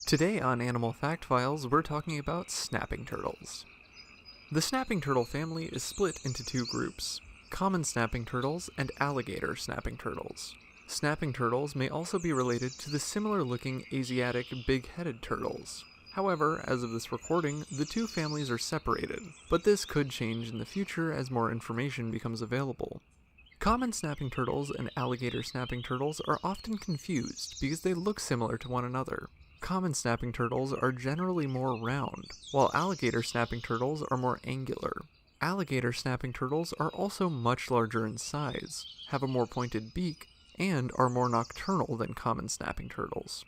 Today on Animal Fact Files, we're talking about snapping turtles. The snapping turtle family is split into two groups: common snapping turtles and alligator snapping turtles. Snapping turtles may also be related to the similar-looking Asiatic big-headed turtles. However, as of this recording, the two families are separated, but this could change in the future as more information becomes available. Common snapping turtles and alligator snapping turtles are often confused because they look similar to one another. Common snapping turtles are generally more round, while alligator snapping turtles are more angular. Alligator snapping turtles are also much larger in size, have a more pointed beak, and are more nocturnal than common snapping turtles.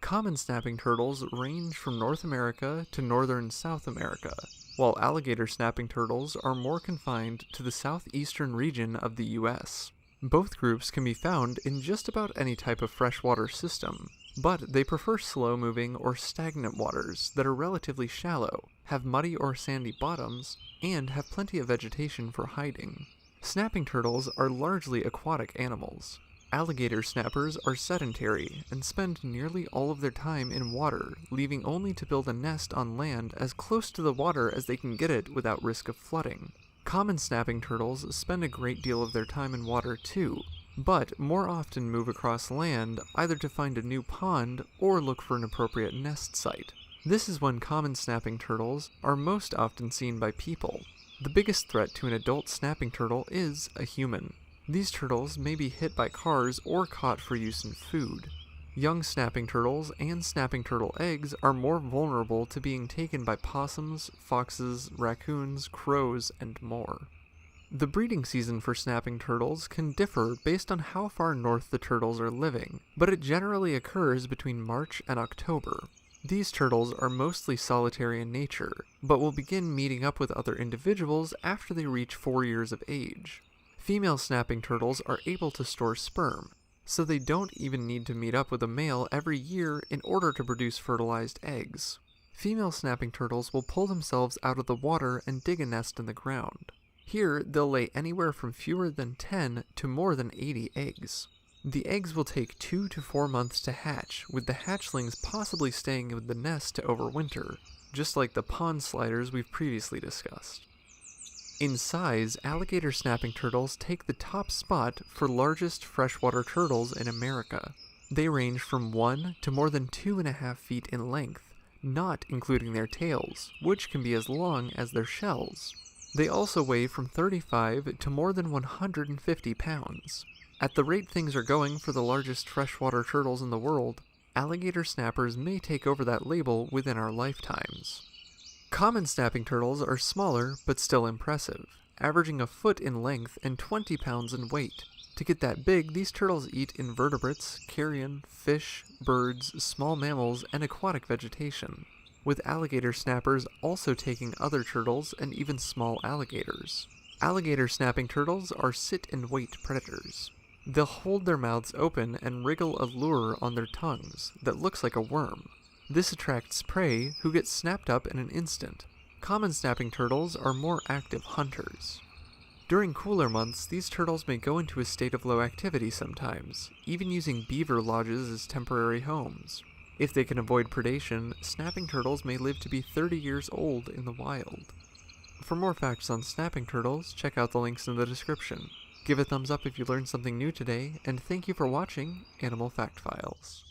Common snapping turtles range from North America to northern South America, while alligator snapping turtles are more confined to the southeastern region of the US. Both groups can be found in just about any type of freshwater system, but they prefer slow-moving or stagnant waters that are relatively shallow, have muddy or sandy bottoms, and have plenty of vegetation for hiding. Snapping turtles are largely aquatic animals. Alligator snappers are sedentary and spend nearly all of their time in water, leaving only to build a nest on land as close to the water as they can get it without risk of flooding. Common snapping turtles spend a great deal of their time in water too, but more often move across land either to find a new pond or look for an appropriate nest site. This is when common snapping turtles are most often seen by people. The biggest threat to an adult snapping turtle is a human. These turtles may be hit by cars or caught for use in food. Young snapping turtles and snapping turtle eggs are more vulnerable to being taken by possums, foxes, raccoons, crows, and more. The breeding season for snapping turtles can differ based on how far north the turtles are living, but it generally occurs between March and October. These turtles are mostly solitary in nature, but will begin meeting up with other individuals after they reach 4 years of age. Female snapping turtles are able to store sperm, so they don't even need to meet up with a male every year in order to produce fertilized eggs. Female snapping turtles will pull themselves out of the water and dig a nest in the ground. Here, they'll lay anywhere from fewer than 10 to more than 80 eggs. The eggs will take 2 to 4 months to hatch, with the hatchlings possibly staying with the nest to overwinter, just like the pond sliders we've previously discussed. In size, alligator snapping turtles take the top spot for largest freshwater turtles in America. They range from 1 to more than 2.5 feet in length, not including their tails, which can be as long as their shells. They also weigh from 35 to more than 150 pounds. At the rate things are going for the largest freshwater turtles in the world, alligator snappers may take over that label within our lifetimes. Common snapping turtles are smaller but still impressive, averaging a foot in length and 20 pounds in weight. To get that big, these turtles eat invertebrates, carrion, fish, birds, small mammals, and aquatic vegetation, with alligator snappers also taking other turtles and even small alligators. Alligator snapping turtles are sit-and-wait predators. They'll hold their mouths open and wriggle a lure on their tongues that looks like a worm. This attracts prey who get snapped up in an instant. Common snapping turtles are more active hunters. During cooler months, these turtles may go into a state of low activity sometimes, even using beaver lodges as temporary homes. If they can avoid predation, snapping turtles may live to be 30 years old in the wild. For more facts on snapping turtles, check out the links in the description. Give a thumbs up if you learned something new today, and thank you for watching Animal Fact Files.